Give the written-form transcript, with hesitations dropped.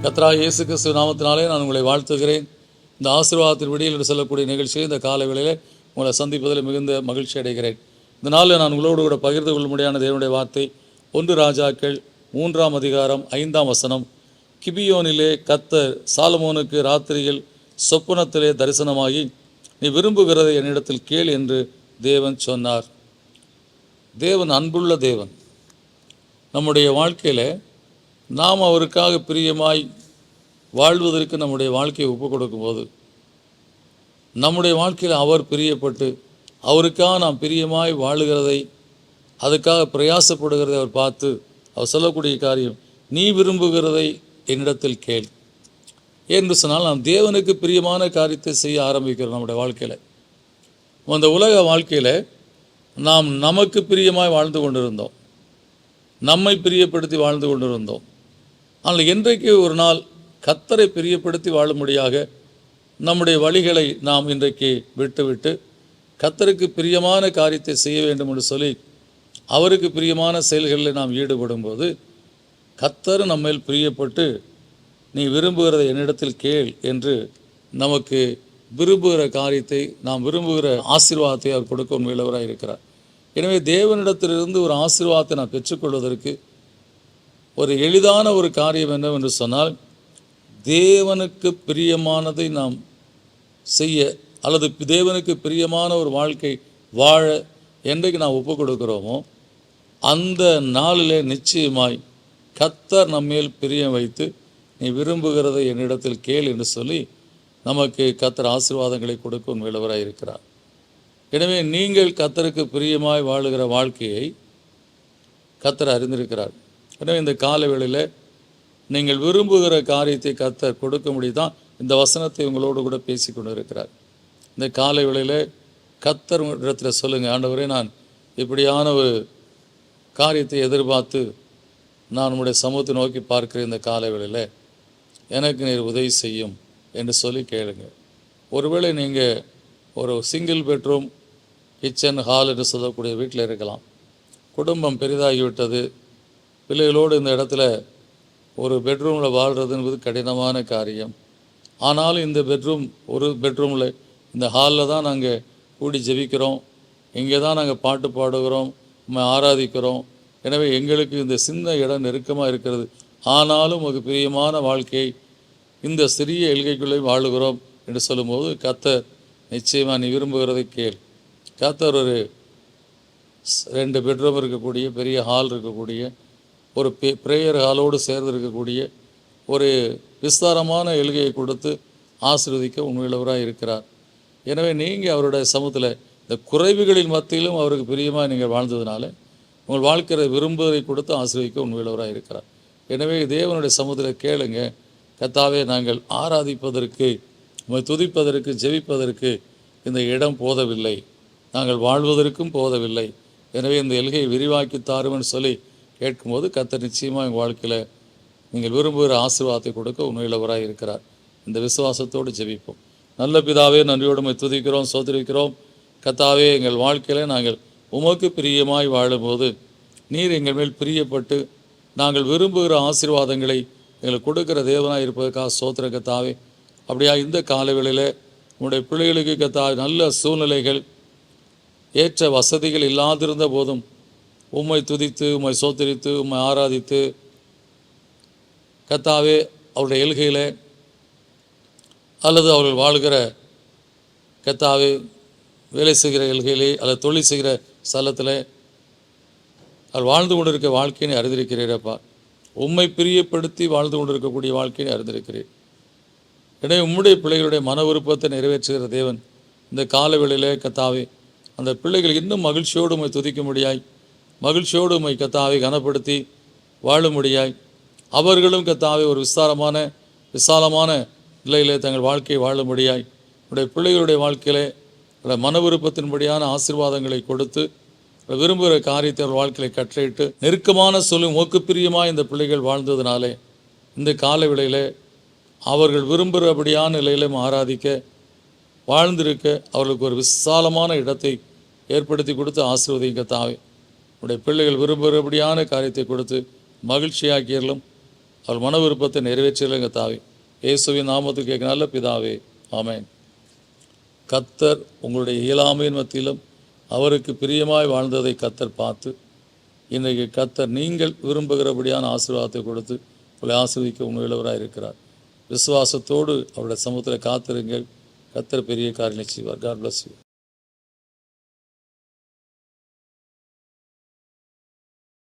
கர்த்தராகிய இயேசு கிறிஸ்து நாமத்தினாலே நான் உங்களை வாழ்த்துகிறேன். இந்த ஆசீர்வாதத்தின் விடியல் என்று சொல்லக்கூடிய நிகழ்ச்சியை இந்த காலை வேளையிலே உங்களை சந்திப்பதில் மிகுந்த மகிழ்ச்சி அடைகிறேன். இந்த நாளில் நான் உங்களோடு கூட பகிர்ந்து கொள்ளும்படியான தேவனுடைய வார்த்தை 1 ராஜாக்கள் 3ஆம் அதிகாரம் 5ஆம் வசனம். கிபியோனிலே கர்த்தர் சாலமோனுக்கு ராத்திரியில் சொப்பனத்திலே தரிசனமாகி, நீ விரும்புகிறதை என்னிடத்தில் கேள் என்று தேவன் சொன்னார். தேவன் அன்புள்ள தேவன். நம்முடைய வாழ்க்கையில் நாம் அவருக்காக பிரியமாய் வாழ்வதற்கு நம்முடைய வாழ்க்கையை ஒப்புக் கொடுக்கும்போது, நம்முடைய வாழ்க்கையில் அவர் பிரியப்பட்டு அவருக்காக நாம் பிரியமாய் வாழுகிறதை, அதுக்காக பிரயாசப்படுகிறதை அவர் பார்த்து அவர் சொல்லக்கூடிய காரியம், நீ விரும்புகிறதை என்னிடத்தில் கேள் என்று சொன்னால், நாம் தேவனுக்கு பிரியமான காரியத்தை செய்ய ஆரம்பிக்கிறோம். நம்முடைய வாழ்க்கையில், அந்த உலக வாழ்க்கையில் நாம் நமக்கு பிரியமாய் வாழ்ந்து கொண்டிருந்தோம், நம்மை பிரியப்படுத்தி வாழ்ந்து கொண்டிருந்தோம். ஆனால் இன்றைக்கு ஒரு நாள் கர்த்தரை பிரியப்படுத்தி வாழும்படியாக நம்முடைய வழிகளை நாம் இன்றைக்கு விட்டுவிட்டு கர்த்தருக்கு பிரியமான காரியத்தை செய்ய வேண்டும் என்று சொல்லி அவருக்கு பிரியமான செயல்களில் நாம் ஈடுபடும்போது, கர்த்தர் நம்மேல் பிரியப்பட்டு நீ விரும்புகிறதை என்னிடத்தில் கேள் என்று நமக்கு விரும்புகிற காரியத்தை, நாம் விரும்புகிற ஆசீர்வாதத்தை அவர் கொடுக்க உண்மையுள்ளவராக இருக்கிறார். எனவே தேவனிடத்திலிருந்து ஒரு ஆசீர்வாதத்தை நாம் பெற்றுக்கொள்வதற்கு ஒரு எளிதான ஒரு காரியம் என்னவென்று சொன்னால், தேவனுக்கு பிரியமானதை நாம் செய்ய, அல்லது தேவனுக்கு பிரியமான ஒரு வாழ்க்கை வாழ என்றைக்கு நாம் ஒப்புக் கொடுக்கிறோமோ, அந்த நாளிலே நிச்சயமாய் கர்த்தர் நம்மேல் பிரியம் வைத்து நீ விரும்புகிறதை என்னிடத்தில் கேள் என்று சொல்லி நமக்கு கர்த்தர் ஆசீர்வாதங்களை கொடுக்க உண்மையுள்ளவராக இருக்கிறார். எனவே நீங்கள் கர்த்தருக்கு பிரியமாய் வாழுகிற வாழ்க்கையை கர்த்தர் அறிந்திருக்கிறார். எனவே இந்த கால வேளையில் நீங்கள் விரும்புகிற காரியத்தை கர்த்தர் கொடுக்க முடியுதான் இந்த வசனத்தை உங்களோடு கூட பேசி கொண்டு இருக்கிறார். இந்த காலை வேளையில் கர்த்தர் இடத்துல சொல்லுங்கள், ஆண்டவரே, நான் இப்படியான ஒரு காரியத்தை எதிர்பார்த்து நான் உங்களுடைய சமூகத்தை நோக்கி பார்க்குற இந்த காலை வேளையில் எனக்கு நீர் உதவி செய்யும் என்று சொல்லி கேளுங்க. ஒருவேளை நீங்கள் ஒரு சிங்கிள் பெட்ரூம் கிச்சன் ஹால் என்று சொல்லக்கூடிய வீட்டில் இருக்கலாம். குடும்பம் பெரிதாகிவிட்டது, பிள்ளைகளோடு இந்த இடத்துல ஒரு பெட்ரூமில் வாழ்கிறது என்பது கடினமான காரியம். ஆனாலும் இந்த ஒரு பெட்ரூமில் இந்த ஹாலில் தான் நாங்கள் கூடி ஜெபிக்கிறோம், இங்கே தான் நாங்கள் பாட்டு பாடுகிறோம், நம்ம ஆராதிக்கிறோம். எனவே எங்களுக்கு இந்த சின்ன இடம் நெருக்கமாக இருக்கிறது. ஆனாலும் ஒரு பிரியமான வாழ்க்கையை இந்த சிறிய எல்கைக்குள்ளே வாழுகிறோம் என்று சொல்லும்போது, கர்த்தர் நிச்சயமாக நீ விரும்புகிறதை கேள். கர்த்தர் ஒரு 2 பெட்ரூம் இருக்கக்கூடிய பெரிய ஹால் இருக்கக்கூடிய ஒரு ப்ரேயர் ஹாலோடு சேர்ந்து இருக்கக்கூடிய ஒரு விஸ்தாரமான எல்கையை கொடுத்து ஆசீர்வதிக்க உண்மையுள்ளவராக இருக்கிறார். எனவே நீங்கள் அவருடைய சமூகத்தில் இந்த குறைவுகளின் மத்தியிலும் அவருக்கு பிரியமாக நீங்கள் வாழ்ந்ததுனால உங்கள் வாழ்க்கையை விரும்புவதை கொடுத்து ஆசீர்வதிக்க உண்மையுள்ளவராக இருக்கிறார். எனவே தேவனுடைய சமூகத்தில் கேளுங்க, கர்த்தாவே, நாங்கள் ஆராதிப்பதற்கு, துதிப்பதற்கு, ஜெபிப்பதற்கு இந்த இடம் போதவில்லை, நாங்கள் வாழ்வதற்கும் போதவில்லை. எனவே இந்த எல்கையை விரிவாக்கி தாருமென்னு சொல்லி கேட்கும்போது கர்த்தர் நிச்சயமாக எங்கள் வாழ்க்கையில் நீங்கள் விரும்புகிற ஆசீர்வாதத்தை கொடுக்க உண்மையுள்ளவராக இருக்கிறார். இந்த விசுவாசத்தோடு ஜெபிப்போம். நல்ல பிதாவே, நன்றியோடு துதிக்கிறோம், சோதரிக்கிறோம். கர்த்தாவே, எங்கள் வாழ்க்கையில் நாங்கள் உமக்கு பிரியமாய் வாழும்போது நீர் எங்கள் மேல் பிரியப்பட்டு நாங்கள் விரும்புகிற ஆசீர்வாதங்களை எங்களுக்கு கொடுக்குற தேவனாக இருப்பதற்காக சோத்திர கர்த்தாவே. அப்படியா இந்த காலவேளையில் உங்களுடைய பிள்ளைகளுக்கு கர்த்தாவே நல்ல சூழ்நிலைகள், ஏற்ற வசதிகள் இல்லாதிருந்த போதும் உம்மை துதித்து, உம்மை சோத்தரித்து, உம்மை ஆராதித்து கர்த்தாவே அவருடைய எல்கையில் அல்லது அவர்கள் வாழ்கிற கர்த்தாவே வேலை செய்கிற எல்கையிலே அல்லது தொழில் செய்கிற ஸ்தலத்தில் அவர் வாழ்ந்து கொண்டிருக்க வாழ்க்கையை அறிந்திருக்கிறீரப்பா. உம்மை பிரியப்படுத்தி வாழ்ந்து கொண்டிருக்கக்கூடிய வாழ்க்கையை அறிந்திருக்கிறீர். எனவே உம்முடைய பிள்ளைகளுடைய மன விருப்பத்தை நிறைவேற்றுகிற தேவன் இந்த காலவேளையிலே கர்த்தாவே அந்த பிள்ளைகள் இன்னும் மகிழ்ச்சியோடு உம்மை துதிக்கும்படியாய், மகிழ்ச்சியோடு உம்மை கர்த்தாவை கனப்படுத்தி வாழும்படியாய், அவர்களும் கர்த்தாவை ஒரு விசாலமான நிலையிலே தங்கள் வாழ்க்கையை வாழும்படியாய், உடைய பிள்ளைகளுடைய வாழ்க்கையிலே மன விருப்பத்தின்படியான ஆசீர்வாதங்களை கொடுத்து விரும்புகிற காரியத்தை அவர் வாழ்க்கையை கட்டளையிட்டு நெருக்கமான உமக்கு பிரியமாக இந்த பிள்ளைகள் வாழ்ந்ததுனாலே இந்த காலவேளையில் அவர்கள் விரும்புகிறபடியான நிலையிலும் ஆராதிக்க, வாழ்ந்திருக்க அவர்களுக்கு ஒரு விசாலமான இடத்தை ஏற்படுத்தி கொடுத்து ஆசீர்வதிங்க தாவே. உடைய பிள்ளைகள் விரும்புகிறபடியான காரியத்தை கொடுத்து மகிழ்ச்சியாக்கியர்களும் அவர் மன விருப்பத்தை நிறைவேற்றலைங்க தாவே. இயேசுவின் நாமத்தில் கேட்க நல்ல பிதாவே, ஆமென். கர்த்தர் உங்களுடைய இயலாமையின் மத்தியிலும் அவருக்கு பிரியமாய் வாழ்ந்ததை கர்த்தர் பார்த்து இன்றைக்கு கர்த்தர் நீங்கள் விரும்புகிறபடியான ஆசீர்வாதத்தை கொடுத்து உங்களை ஆசீர்வதிக்க உண்மையுள்ளவராக இருக்கிறார். விசுவாசத்தோடு அவருடைய சமூகத்தில் காத்திருங்கள். கர்த்தர் பெரிய காரியங்களை செய்வார். God bless you.